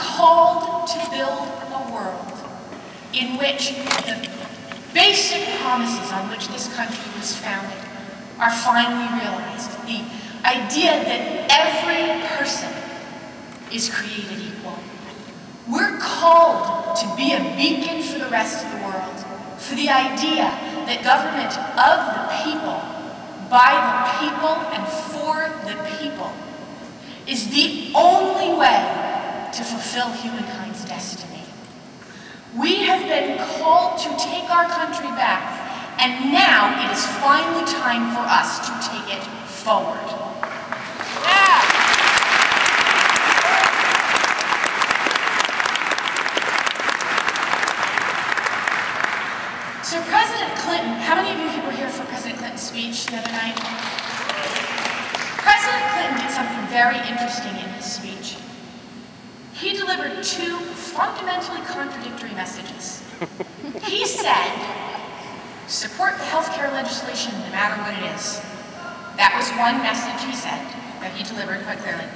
called to build a world in which the basic promises on which this country was founded are finally realized. The idea that every person is created equal. We're called to be a beacon for the rest of the world, for the idea that government of the people, by the people, and for the people is the only way to fulfill humankind's destiny. We have been called to take our country back, and now it is finally time for us to take it forward. So President Clinton, how many of you were here for President Clinton's speech the other night? President Clinton did something very interesting in his speech. He delivered two fundamentally contradictory messages. He said, support the health care legislation no matter what it is. That was one message he said, that he delivered quite clearly.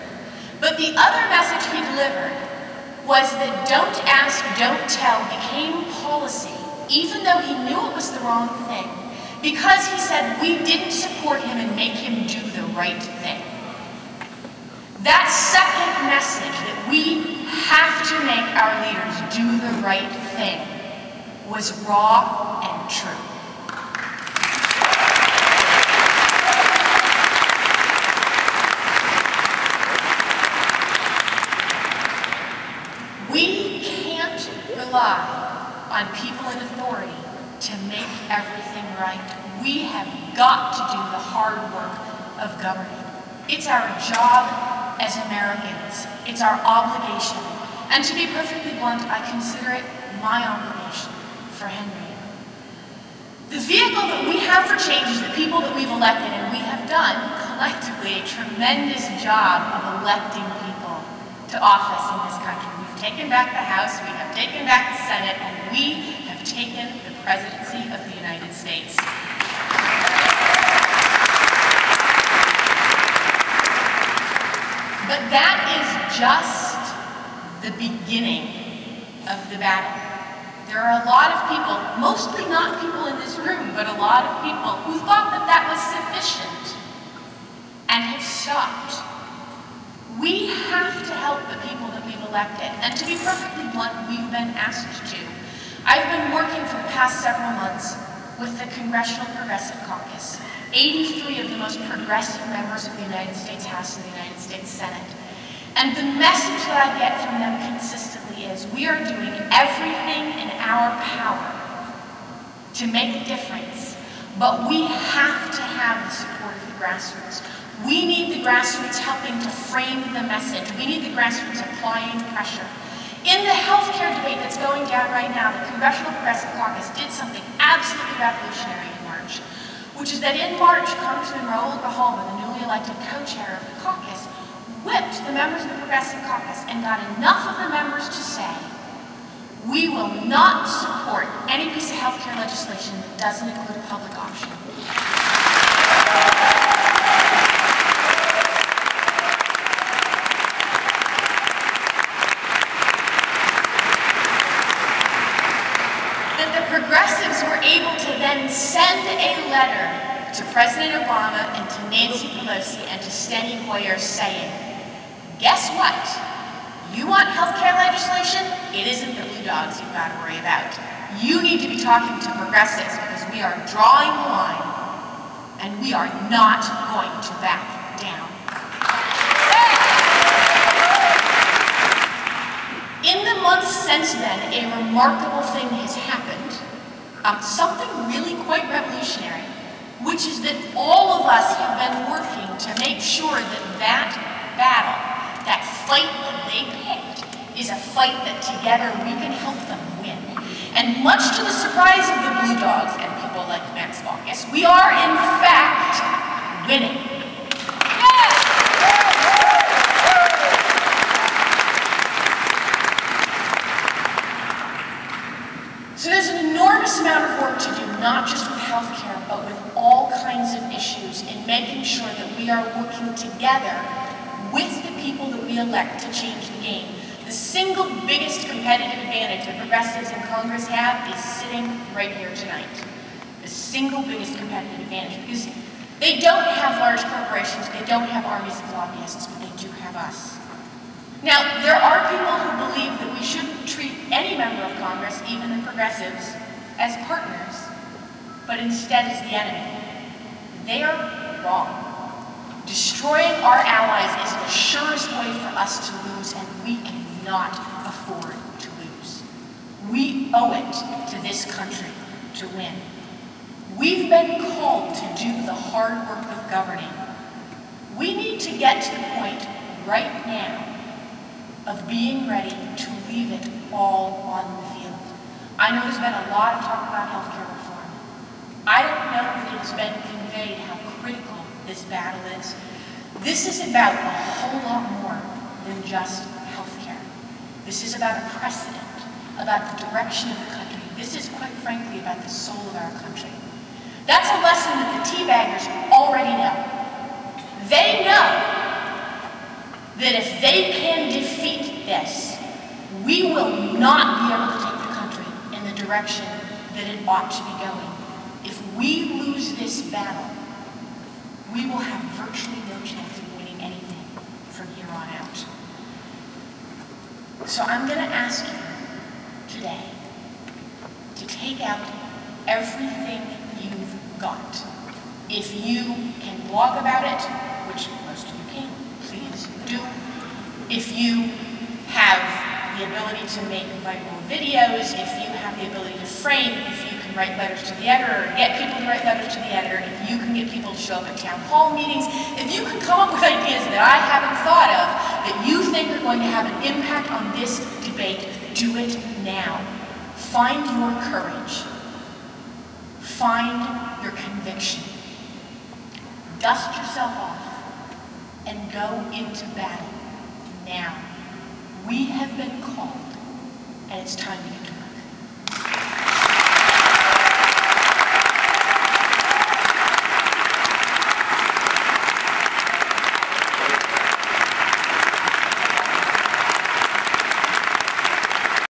But the other message he delivered was that don't ask, don't tell became policy, even though he knew it was the wrong thing, because he said we didn't support him and make him do the right thing. That second message, that we have to make our leaders do the right thing, was raw and true. We can't rely on people in authority to make everything right. We have got to do the hard work of governing. It's our job as Americans. It's our obligation. And to be perfectly blunt, I consider it my obligation for Henry. The vehicle that we have for change is the people that we've elected, and we have done collectively a tremendous job of electing people to office in this country. We've taken back the House, we have taken back the Senate, and we have taken the presidency of the United States. But that is just the beginning of the battle. There are a lot of people, mostly not people in this room, but a lot of people who thought that that was sufficient and have stopped. We have to help the people that we've elected, and to be perfectly blunt, we've been asked to. I've been working for the past several months with the Congressional Progressive Caucus, 83 of the most progressive members of the United States House and the United States Senate. And the message that I get from them consistently is we are doing everything in our power to make a difference, but we have to have the support of the grassroots. We need the grassroots helping to frame the message. We need the grassroots applying pressure. In the healthcare debate that's going down right now, the Congressional Progressive Caucus did something absolutely revolutionary in March, which is that in March, Congressman Raul Grijalva, the newly elected co-chair of the caucus, whipped the members of the Progressive Caucus and got enough of the members to say, we will not support any piece of healthcare legislation that doesn't include a public option. Progressives were able to then send a letter to President Obama and to Nancy Pelosi and to Steny Hoyer saying, guess what? You want healthcare legislation? It isn't the blue dogs you've got to worry about. You need to be talking to progressives because we are drawing the line and we are not going to back down. In the months since then, a remarkable thing has happened. Something really quite revolutionary, which is that all of us have been working to make sure that that battle, that fight that they picked, is a fight that together we can help them win. And much to the surprise of the Blue Dogs and people like Max Baucus, we are in fact winning. So there's an enormous amount of work to do, not just with healthcare, but with all kinds of issues in making sure that we are working together with the people that we elect to change the game, The single biggest competitive advantage that progressives in Congress have is sitting right here tonight. The single biggest competitive advantage, because they don't have large corporations, they don't have armies of lobbyists, but they do have us. Now, there are people who believe that we shouldn't treat any member of Congress, even the progressives, as partners, but instead as the enemy. They are wrong. Destroying our allies is the surest way for us to lose, and we cannot afford to lose. We owe it to this country to win. We've been called to do the hard work of governing. We need to get to the point right now of being ready to leave it all on the field. I know there's been a lot of talk about healthcare reform. I don't know that it has been conveyed how critical this battle is. This is about a whole lot more than just healthcare. This is about a precedent, about the direction of the country. This is, quite frankly, about the soul of our country. That's a lesson that the teabaggers already know. They know that if they can defeat this, we will not be able to take the country in the direction that it ought to be going. If we lose this battle, we will have virtually no chance of winning anything from here on out. So I'm going to ask you today to take out everything you've got. If you can blog about it, which most of you can, please do. If you have the ability to make viral videos, if you have the ability to frame, if you can write letters to the editor, or get people to write letters to the editor, if you can get people to show up at town hall meetings, if you can come up with ideas that I haven't thought of, that you think are going to have an impact on this debate, do it now. Find your courage. Find your conviction. Dust yourself off and go into battle now. We have been called, and it's time to get to work.